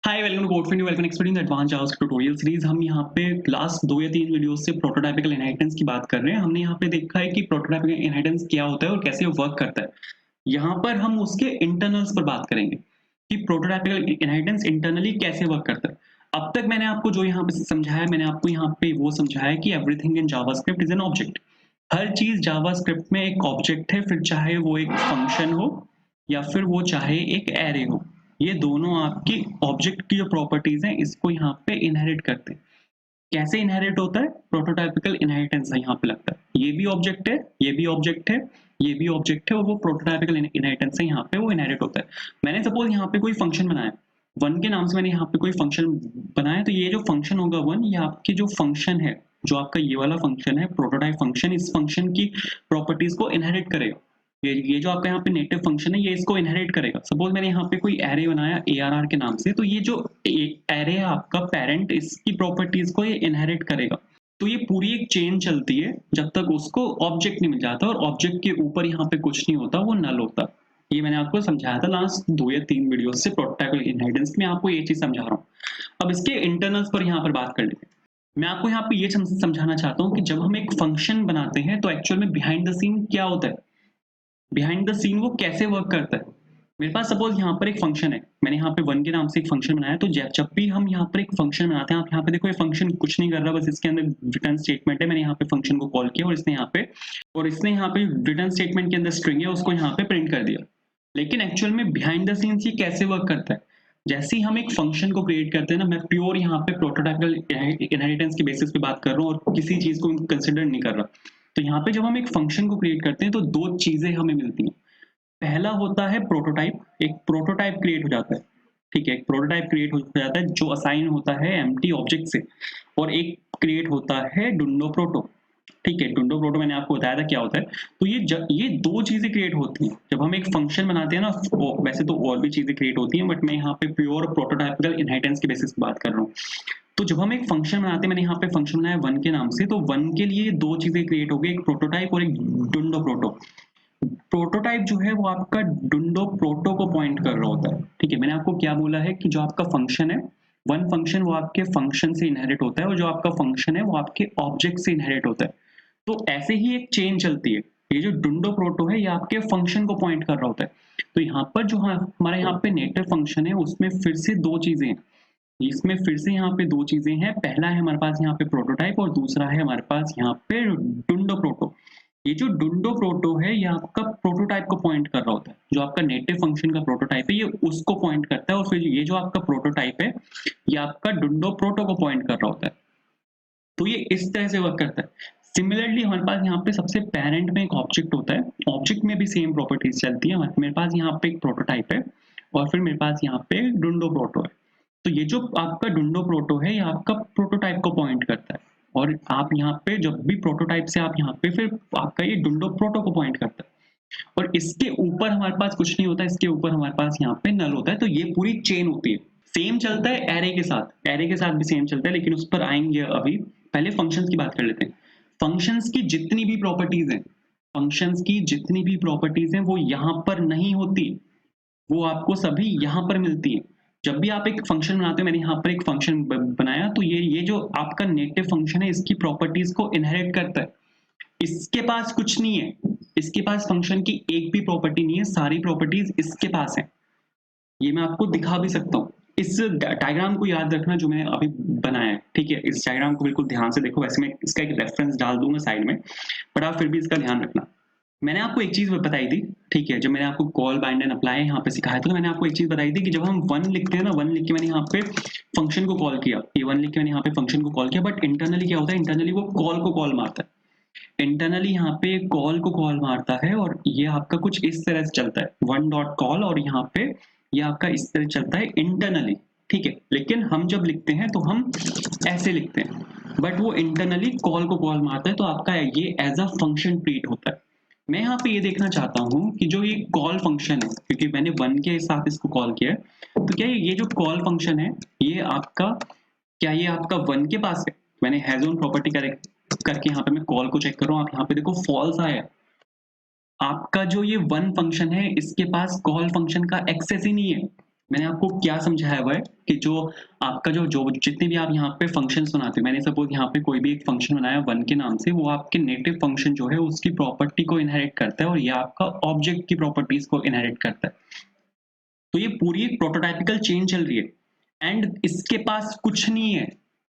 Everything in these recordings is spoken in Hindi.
हाय वेलकम टू कोडफिंडी welcome expert in advance JavaScript tutorial series. हम यहाँ पे लास्ट 2 या 3 वीडियोस से प्रोटोटाइपिकल इनहेरिटेंस की बात कर रहे हैं। हमने यहाँ पे देखा है कि प्रोटोटाइपिकल इनहेरिटेंस क्या होता है और कैसे वर्क करता है। यहाँ पर हम उसके इंटरनल्स पर बात करेंगे कि प्रोटोटाइपिकल इनहेरिटेंस इंटरनली कैसे वर्क करता है। अब तक मैंने आपको जो यहाँ पे समझाया, मैंने आपको यहाँ पे वो समझाया कि everything in JavaScript is an object. हर चीज जावास्क्रिप्ट में एक ऑब्जेक्ट है, फिर चाहे वो एक फंक्शन हो या फिर वो चाहे एक एरे हो। ये दोनों आपकी ऑब्जेक्ट की जो प्रॉपर्टीज हैं इसको यहाँ पे इनहेरिट करते हैं। कैसे इनहेरिट होता है? प्रोटोटाइपिकल इनहेरिटेंस यहाँ पे लगता है। ये भी ऑब्जेक्ट है, ये भी ऑब्जेक्ट है, ये भी ऑब्जेक्ट है और वो प्रोटोटाइपिकल इनहेरिटेंस से यहाँ पे वो इनहेरिट होता है। मैंने सपोज यहाँ पे कोई फंक्शन बनाया, वन के नाम से मैंने यहाँ पे कोई फंक्शन बनाया, तो ये जो फंक्शन होगा वन, ये आपकी जो फंक्शन है, जो आपका ये वाला फंक्शन है प्रोटोटाइप फंक्शन, इस फंक्शन की प्रॉपर्टीज को इनहेरिट करेगा। ये जो आपका यहाँ पे नेटिव फंक्शन है ये इसको इनहेरिट करेगा। सपोज मैंने यहाँ पे कोई एरे बनाया ARR के नाम से, तो ये जो एरे है आपका पेरेंट, इसकी प्रॉपर्टीज को ये इनहेरिट करेगा। तो ये पूरी एक चेन चलती है जब तक उसको ऑब्जेक्ट नहीं मिल जाता, और ऑब्जेक्ट के ऊपर यहाँ पे कुछ नहीं होता, वो नल होता। ये मैंने आपको समझाया था लास्ट 2 या 3 वीडियो से प्रोटोटाइपिकल इनहेरिटेंस में, आपको ये चीज समझा रहा हूँ। अब इसके इंटरनल्स पर यहाँ पर बात कर लेते हैं। मैं आपको यहाँ पे ये समझाना चाहता हूँ कि जब हम एक फंक्शन बनाते हैं तो एक्चुअल में बिहाइंड द सीन क्या होता है, बिहाइंड द सीन वो कैसे वर्क करता है। मेरे पास सपोज यहाँ पर एक फंक्शन है, मैंने यहाँ पे वन के नाम से एक फंक्शन बनाया। तो जब भी हम यहाँ पर एक फंक्शन बनाते हैं, आप यहाँ पे देखो ये फंक्शन कुछ नहीं कर रहा, बस इसके अंदर रिटर्न स्टेटमेंट है। मैंने यहाँ पे फंक्शन को कॉल किया और इसने यहाँ पे रिटर्न स्टेटमेंट के अंदर स्ट्रिंग है, उसको यहाँ पे प्रिंट कर दिया। लेकिन एक्चुअल में बिहाइंड द सीन्स ये कैसे वर्क करता है? जैसे ही हम एक फंक्शन को क्रिएट करते हैं ना, मैं प्योर यहाँ पे प्रोटोटाइपिकल इनहेरिटेंस के बेसिस पे बात कर रहा हूँ और किसी चीज को कंसिडर नहीं कर रहा। तो यहाँ पे जब हम एक फंक्शन को क्रिएट करते हैं तो दो चीजें हमें मिलती हैं। पहला होता है प्रोटोटाइप, एक प्रोटोटाइप क्रिएट हो जाता है। ठीक है, एक प्रोटोटाइप क्रिएट हो जाता है जो असाइन होता है एम्प्टी ऑब्जेक्ट से, और एक क्रिएट होता है डुंडो प्रोटो। ठीक है, डुंडो प्रोटो मैंने आपको बताया था क्या होता है। तो ये दो चीजें क्रिएट होती हैं जब हम एक फंक्शन बनाते हैं ना। वैसे तो और भी चीजें क्रिएट होती हैं, बट मैं यहाँ पे प्योर प्रोटोटाइपिकल इनहेरिटेंस के बेसिस पे बात कर रहा हूँ। तो जब हम एक फंक्शन बनाते हैं, मैंने यहाँ पे फंक्शन बनाया वन के नाम से, तो वन के लिए दो चीजें क्रिएट हो गई, एक प्रोटोटाइप और एक डुंडो प्रोटो। प्रोटोटाइप जो है वो आपका डुंडो प्रोटो को पॉइंट कर रहा होता है। ठीक है, मैंने आपको क्या बोला है कि जो आपका फंक्शन है वन फंक्शन, वो आपके फंक्शन से इनहेरिट होता है, और जो आपका फंक्शन है वो आपके ऑब्जेक्ट से इनहेरिट होता है। तो ऐसे ही एक चेन चलती है। ये जो डुंडो प्रोटो है ये आपके फंक्शन को पॉइंट कर रहा होता है। तो यहाँ पर जो हमारे यहाँ पे नेटिव फंक्शन है उसमें फिर से दो चीजें हैं। इसमें फिर से यहाँ पे दो चीजें हैं। पहला है हमारे पास यहाँ पे प्रोटोटाइप और दूसरा है हमारे पास यहाँ पे डुंडो प्रोटो। ये जो डुंडो प्रोटो है ये आपका प्रोटोटाइप को पॉइंट कर रहा होता है। जो आपका नेटिव फंक्शन का प्रोटोटाइप है ये उसको पॉइंट करता है, और फिर ये जो आपका प्रोटोटाइप है ये आपका डुंडो प्रोटो को पॉइंट कर रहा होता है। तो ये इस तरह से वर्क करता है। सिमिलरली हमारे पास यहाँ पे सबसे पेरेंट में एक ऑब्जेक्ट होता है, ऑब्जेक्ट में भी सेम प्रॉपर्टीज चलती है। मेरे पास यहाँ पे एक प्रोटोटाइप है और फिर मेरे पास यहाँ पे डुंडो प्रोटो है। तो ये जो आपका डुंडो प्रोटो है ये आपका प्रोटोटाइप को पॉइंट करता है, और आप यहाँ पे जब भी प्रोटोटाइप से आप यहाँ पे फिर आपका ये डुंडो प्रोटो को पॉइंट करता है। और इसके ऊपर हमारे पास कुछ नहीं होता, इसके ऊपर हमारे पास यहाँ पे नल होता है। तो ये पूरी चेन होती है। सेम चलता है एरे के साथ, एरे के साथ भी सेम चलता है, लेकिन उस पर आएंगे अभी। पहले फंक्शंस की बात कर लेते हैं। फंक्शंस की जितनी भी प्रॉपर्टीज हैं, फंक्शंस की जितनी भी प्रॉपर्टीज हैं वो यहाँ पर नहीं होती, वो आपको सभी यहाँ पर मिलती है। जब भी आप एक फंक्शन बनाते हो, मैंने यहाँ पर एक फंक्शन बनाया, तो ये जो आपका नेटिव फंक्शन है इसकी प्रॉपर्टीज को इनहेरिट करता है। इसके पास कुछ नहीं है, इसके पास फंक्शन की एक भी प्रॉपर्टी नहीं है, सारी प्रॉपर्टीज इसके पास है। ये मैं आपको दिखा भी सकता हूँ। इस डायग्राम को याद रखना जो मैंने अभी बनाया है। ठीक है, इस डायग्राम को बिल्कुल ध्यान से देखो। वैसे मैं इसका एक रेफरेंस डाल दूंगा साइड में, बट आप फिर भी इसका ध्यान रखना। मैंने आपको एक चीज बताई थी, ठीक है, जब मैंने आपको कॉल बाइंड एंड अप्लाई यहाँ पे सिखाया था, तो मैंने आपको एक चीज बताई थी कि जब हम वन लिखते हैं ना, वन लिख के मैंने यहाँ पे फंक्शन को कॉल किया, ये वन लिख के मैंने यहाँ पे फंक्शन को कॉल किया, बट इंटरनली क्या होता है, इंटरनली वो कॉल को कॉल मारता है। इंटरनली यहाँ पे कॉल को कॉल मारता है, और ये आपका कुछ इस तरह से चलता है, वन डॉट कॉल, और यहाँ पे ये आपका इस तरह चलता है इंटरनली। ठीक है, लेकिन हम जब लिखते हैं तो हम ऐसे लिखते हैं, बट वो इंटरनली कॉल को कॉल मारता है, तो आपका ये एज अ फंक्शन ट्रीट होता है। मैं यहाँ पे ये देखना चाहता हूँ कि जो ये कॉल फंक्शन है, क्योंकि मैंने वन के साथ इसको कॉल किया है, तो क्या ये जो कॉल फंक्शन है ये आपका, क्या ये आपका वन के पास है? मैंने हैज ऑन प्रॉपर्टी करके यहाँ पे मैं कॉल को चेक कर रहा हूँ, आप यहाँ पे देखो फॉल्स आया। आपका जो ये वन फंक्शन है इसके पास कॉल फंक्शन का एक्सेस ही नहीं है। मैंने आपको क्या समझाया हुआ है कि जो आपका जो जो जितने भी आप यहाँ पे फंक्शंस बनाते हो, मैंने सपोज़ यहाँ पे कोई भी एक फंक्शन बनाया 1 के नाम से, वो आपके नेटिव फंक्शन जो है उसकी प्रॉपर्टी को इनहेरिट करता है और ये आपका ऑब्जेक्ट की प्रॉपर्टीज़ को इनहेरिट करता है। तो ये पूरी एक प्रोटोटाइपिकल चेन चल रही है एंड इसके पास कुछ नहीं है।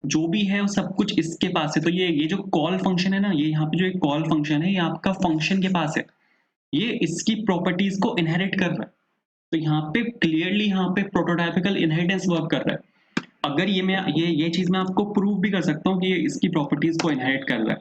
जो भी है वो सब कुछ इसके पास है। तो ये जो कॉल फंक्शन है ना, ये यहाँ पे जो एक कॉल फंक्शन है, ये आपका फंक्शन के पास है। ये इसकी प्रॉपर्टीज़ को इनहेरिट कर रहा है। तो यहाँ पे क्लियरली यहाँ पे प्रोटोटाइपिकल इनहेरिटेंस वर्क कर रहा है। अगर ये चीज़ मैं आपको प्रूव भी कर सकता हूँ कि ये इसकी प्रॉपर्टीज़ को इनहेरिट कर रहा है।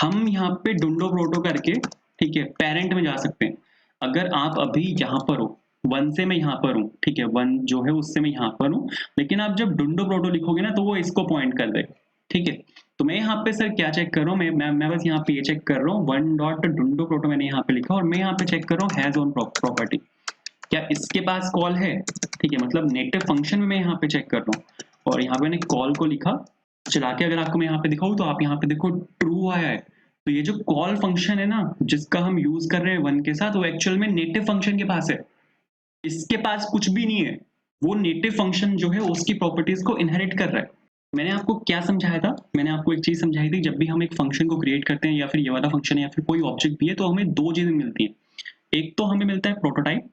हम यहाँ पे डुंडो प्रोटो करके, ठीक है, पेरेंट में जा सकते हैं। अगर आप अभी यहाँ पर हो, 1 से मैं यहाँ पर हूँ, ठीक है, 1 जो है उससे मैं यहाँ पर हूँ, लेकिन आप जब डुंडो प्रोटो लिखोगे ना तो वो इसको पॉइंट कर देगा, ठीक है। तो मैं यहाँ पे सर क्या चेक कर रहा हूँ, मैं बस यहाँ पे ये चेक कर रहा हूँ, 1 डॉट डुंडो प्रोटो मैंने यहाँ पे लिखा और मैं यहाँ पे चेक कर रहा हूँ हैज़ ऑन प्रॉपर्टी। क्या इसके पास कॉल है? ठीक है, मतलब नेटिव फंक्शन में मैं यहाँ पे चेक कर रहा हूँ और यहाँ पे मैंने कॉल को लिखा, चला के अगर आपको मैं यहाँ पे दिखाऊँ तो आप यहाँ पे देखो ट्रू आया है। तो ये जो कॉल फंक्शन है ना, जिसका हम यूज़ कर रहे हैं 1 के साथ, वो एक्चुअल में नेटिव फंक्शन के पास है। इसके पास कुछ भी नहीं है। वो नेटिव फंक्शन जो है उसकी प्रॉपर्टीज़ को इनहेरिट कर रहा है। मैंने आपको क्या समझाया था? मैंने आपको एक चीज़ समझाई थी, जब भी हम एक फंक्शन को क्रिएट करते हैं या फिर ये वाला फंक्शन है या फिर कोई ऑब्जेक्ट भी है, तो हमें 2 चीज़ें मिलती हैं। एक तो हमें मिलता है प्रोटोटाइप,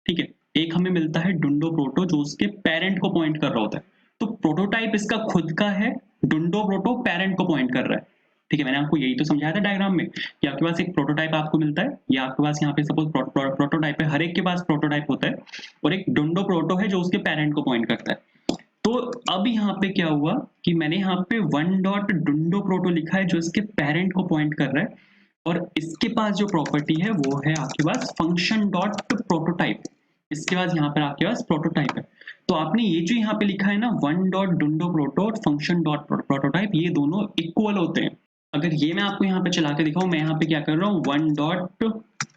ठीक है। एक हमें मिलता है डुंडो प्रोटो जो उसके पेरेंट को पॉइंट कर रहा होता है। तो प्रोटोटाइप इसका खुद का है, डुंडो प्रोटो पेरेंट को पॉइंट कर रहा है। ठीक है, मैंने आपको यही तो समझाया था डायग्राम में कि आपके पास एक प्रोटोटाइप आपको मिलता है, या आपके पास यहाँ पे सपोज प्रोटोटाइप है, हर एक के पास प्रोटोटाइप होता है और एक डुंडो प्रोटो है जो उसके पेरेंट को पॉइंट करता है। तो अब यहाँ पे क्या हुआ कि मैंने यहाँ पे 1 डॉट डुंडो प्रोटो लिखा है जो इसके पेरेंट को पॉइंट कर रहा है और इसके पास जो प्रॉपर्टी है वो है आपके पास फंक्शन डॉट प्रोटोटाइप। इसके बाद यहाँ पर आपके पास प्रोटोटाइप है। तो आपने ये जो यहाँ पे लिखा है ना 1 डॉट डुंडो प्रोटो और फंक्शन डॉट प्रोटोटाइप, ये दोनों इक्वल होते हैं। अगर ये मैं आपको यहाँ पे चला के दिखाऊं, मैं यहाँ पे क्या कर रहा हूँ, 1 डॉट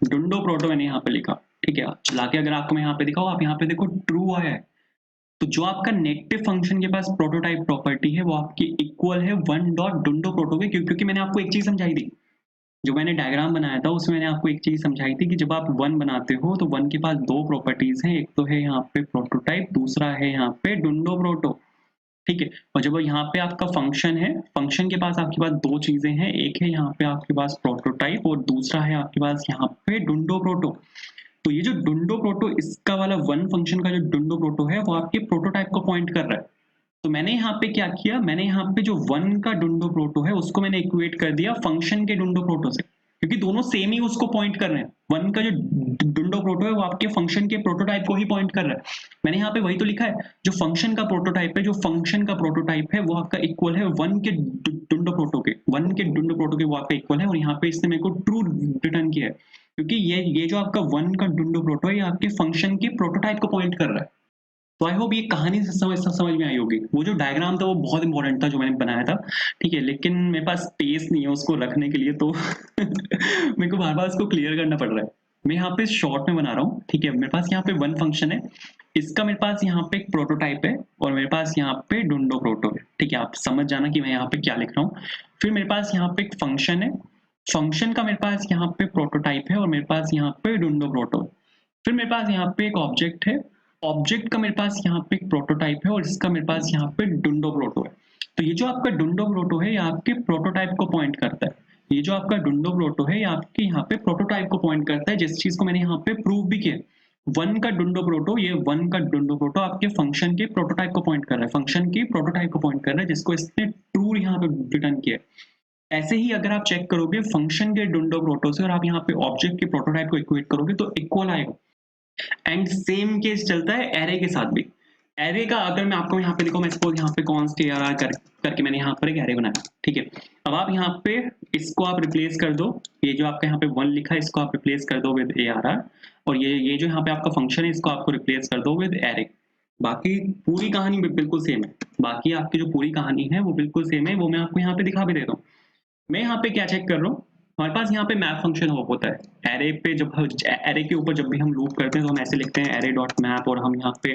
डुंडो प्रोटो मैंने यहाँ पे लिखा, ठीक है। चला के अगर आपको मैं यहाँ पे दिखाऊं, आप यहाँ पे देखो ट्रू आया है। तो जो आपका नेगेटिव फंक्शन के पास प्रोटोटाइप प्रॉपर्टी है वो आपकी इक्वल है 1 डॉट डुंडो प्रोटो के, क्योंकि मैंने आपको एक चीज समझाई थी, जो मैंने डायग्राम बनाया था उसमें मैंने आपको एक चीज समझाई थी कि जब आप 1 बनाते हो तो 1 के पास 2 प्रॉपर्टीज हैं, एक तो है यहाँ पे प्रोटोटाइप, दूसरा है यहाँ पे डुंडो प्रोटो, ठीक है। और जब यहाँ पे आपका फंक्शन है, फंक्शन के पास आपके पास 2 चीजें हैं, एक है यहाँ पे आपके पास प्रोटोटाइप और दूसरा है आपके पास यहाँ पे डुंडो प्रोटो। तो ये जो डुंडो प्रोटो, इसका वाला 1 फंक्शन का जो डुंडो प्रोटो है वो आपके प्रोटोटाइप को पॉइंट कर रहा है। तो मैंने यहाँ पे क्या किया, मैंने यहाँ पे जो 1 का डुंडो प्रोटो है उसको मैंने इक्वेट कर दिया फंक्शन के डुंडो प्रोटो से, क्योंकि दोनों सेम ही उसको पॉइंट कर रहे हैं। 1 का जो डुंडो प्रोटो है वो आपके फंक्शन के प्रोटोटाइप को ही पॉइंट कर रहा है। मैंने यहाँ पे वही तो लिखा है, जो फंक्शन का प्रोटोटाइप है, जो फंक्शन का प्रोटोटाइप है वो आपका इक्वल है 1 के डुंडो प्रोटो के, 1 के डुंडो प्रोटो के वो आपका इक्वल है। और यहाँ पे इसने मेरे को ट्रू रिटर्न किया है, क्योंकि ये जो आपका 1 का डुंडो प्रोटो है ये आपके फंक्शन के प्रोटोटाइप को पॉइंट कर रहा है। तो आई होप ये कहानी से समझ में आई होगी। वो जो डायग्राम था वो बहुत इंपॉर्टेंट था जो मैंने बनाया था, ठीक है, लेकिन मेरे पास स्पेस नहीं है उसको रखने के लिए, तो मेरे को बार बार उसको क्लियर करना पड़ रहा है। मैं यहाँ पे शॉर्ट में बना रहा हूँ, ठीक है। मेरे पास यहाँ पे 1 फंक्शन है, इसका मेरे पास यहाँ पे एक प्रोटोटाइप है और मेरे पास यहाँ पे डुंडो प्रोटो है, ठीक है। आप समझ जाना कि मैं यहाँ पे क्या लिख रहा हूँ। फिर मेरे पास यहाँ पे एक फंक्शन है, फंक्शन का मेरे पास यहाँ पे प्रोटोटाइप है और मेरे पास यहाँ पे डुंडो प्रोटो। फिर मेरे पास यहाँ पे एक ऑब्जेक्ट है, ऑब्जेक्ट का मेरे पास यहाँ पे एक प्रोटोटाइप है और इसका मेरे पास यहाँ पे डुंडो प्रोटो है। तो ये जो आपका डुंडो प्रोटो है ये आपके प्रोटोटाइप को पॉइंट करता है। ये जो आपका डुंडो प्रोटो है ये आपके यहाँ पे प्रोटोटाइप को पॉइंट करता है, जिस चीज को मैंने यहाँ पे प्रूव भी किया। 1 का डुंडो प्रोटो, ये 1 का डुंडो प्रोटो आपके फंक्शन के प्रोटोटाइप को पॉइंट कर रहा है, फंक्शन के प्रोटोटाइप को पॉइंट कर रहा है, जिसको इसने ट्रू यहाँ पे रिटर्न किया है। ऐसे ही अगर आप चेक करोगे फंक्शन के डुंडो प्रोटो से और आप यहाँ पे ऑब्जेक्ट के प्रोटोटाइप को इक्वेट करोगे तो इक्वल आएगा। एंड सेम केस चलता है एरे के साथ भी। एरे का अगर मैं आपको यहाँ पे देखो, मैं सपोज यहाँ पे कॉन्स्ट ARR करके मैंने यहाँ पर एक एरे बनाया, ठीक है। अब आप यहाँ पे इसको आप रिप्लेस कर दो, ये जो आपका यहाँ पे 1 लिखा है इसको आप रिप्लेस कर दो विद ARR, और ये जो यहाँ पे आपका फंक्शन है इसको आपको रिप्लेस कर दो विद एरे। बाकी पूरी कहानी बिल्कुल सेम है, बाकी आपकी जो पूरी कहानी है वो बिल्कुल सेम है, वो मैं आपको यहाँ पे दिखा भी देता हूँ। मैं यहाँ पे क्या चेक कर रहा हूँ, हमारे पास यहाँ पे मैप फंक्शन होता है एरे पे। जब एरे के ऊपर जब भी हम लूप करते हैं तो हम ऐसे लिखते हैं एरे डॉट मैप, और हम यहाँ पे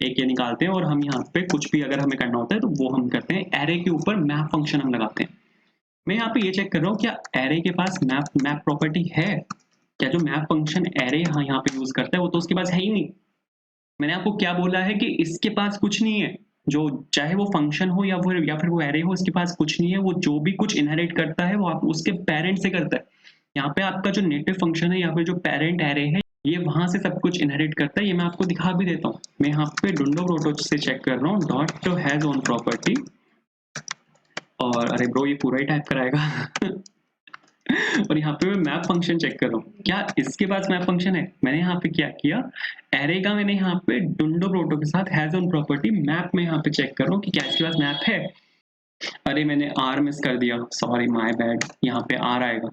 एक ये निकालते हैं और हम यहाँ पे कुछ भी अगर हमें करना होता है तो वो हम करते हैं, एरे के ऊपर मैप फंक्शन हम लगाते हैं। मैं यहाँ पे ये चेक कर रहा हूँ क्या एरे के पास मैप प्रॉपर्टी है, क्या जो मैप फंक्शन एरे यहाँ पे यूज करता है वो तो उसके पास है ही नहीं। मैंने आपको क्या बोला है कि इसके पास कुछ नहीं है, जो चाहे वो फंक्शन हो या फिर वो एरे हो, इसके पास कुछ नहीं है, वो जो भी कुछ इनहेरिट करता है वो आप उसके पेरेंट से करता है। यहाँ पे आपका जो नेटिव फंक्शन है या फिर जो पेरेंट एरे है, ये वहाँ से सब कुछ इनहेरिट करता है। ये मैं आपको दिखा भी देता हूँ। मैं यहाँ पे डुंडो प्रोटो से चेक कर रहा हूँ, डॉट हैज़ ओन प्रॉपर्टी, और अरे ब्रो ये पूरा ही टाइप कराएगा। और यहाँ पे मैं मैप फंक्शन चेक कर रहा हूँ, क्या इसके पास मैप फंक्शन है? मैंने यहाँ पे क्या किया, एरे का मैंने यहाँ पे डुंडो प्रोटो के साथ हैज ऑन प्रॉपर्टी मैप में यहाँ पे चेक कर रहा हूँ कि क्या इसके पास मैप है। अरे मैंने आर मिस कर दिया, सॉरी माय बैड, यहाँ पे आर आएगा।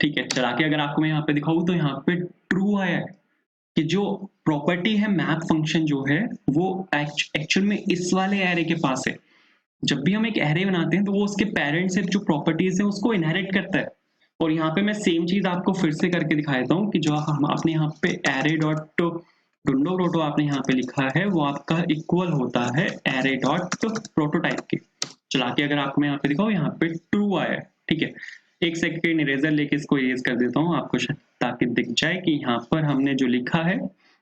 ठीक है, चला के अगर आपको मैं यहाँ पे दिखाऊँ तो यहाँ पे ट्रू आया है कि जो प्रॉपर्टी है मैप फंक्शन जो है वो एक्चुअल में इस वाले एरे के पास है। जब भी हम एक एरे बनाते हैं तो वो उसके पेरेंट से जो प्रॉपर्टीज है उसको इनहेरिट करता है। और यहाँ पे मैं सेम चीज आपको फिर से करके दिखा देता हूँ कि जो हम आपने यहाँ पे एरे डॉट डुंडो प्रोटो आपने यहाँ पे लिखा है वो आपका इक्वल होता है एरे डॉट प्रोटोटाइप के। चला के अगर आपको मैं यहाँ पे दिखाऊँ, यहाँ पे ट्रू आया है। ठीक है, एक सेकंड इरेजर लेके इसको इरेज कर देता हूँ आपको ताकि दिख जाए कि यहाँ पर हमने जो लिखा है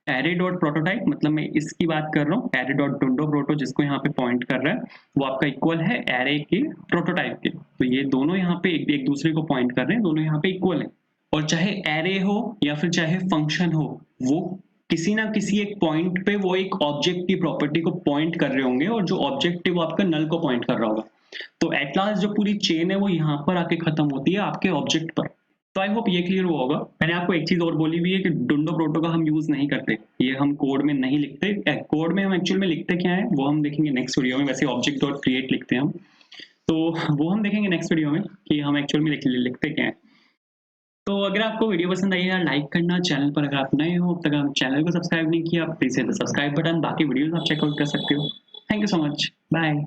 एरे डॉट प्रोटोटाइप, मतलब मैं इसकी बात कर रहा हूँ, एरे डॉट डुंडो प्रोटो जिसको यहाँ पे पॉइंट कर रहा है वो आपका इक्वल है एरे के प्रोटोटाइप के। तो ये दोनों यहाँ पे एक दूसरे को पॉइंट कर रहे हैं, दोनों यहाँ पे इक्वल है। और चाहे एरे हो या फिर चाहे फंक्शन हो, वो किसी ना किसी एक पॉइंट पे वो एक ऑब्जेक्ट की प्रॉपर्टी को पॉइंट कर रहे होंगे, और जो ऑब्जेक्ट है वो आपका नल को पॉइंट कर रहा होगा। तो एट लास्ट जो पूरी चेन है वो यहाँ पर आके खत्म होती है आपके ऑब्जेक्ट पर। तो आई होप ये क्लियर हुआ होगा। मैंने आपको एक चीज और बोली भी है कि डुंडो प्रोटो का हम यूज नहीं करते, ये हम कोड में नहीं लिखते। कोड में हम एक्चुअल में लिखते क्या है वो हम देखेंगे नेक्स्ट वीडियो में। वैसे ऑब्जेक्ट डॉट क्रिएट लिखते हैं हम, तो वो हम देखेंगे नेक्स्ट वीडियो में कि हम एक्चुअल में लिखते क्या है। तो अगर आपको वीडियो पसंद आई है लाइक करना, चैनल पर अगर आप नए हो अब तक आप चैनल को सब्सक्राइब नहीं किया, please hit the subscribe button, बाकी वीडियोस आप चेकआउट कर सकते हो। Thank you so much, bye.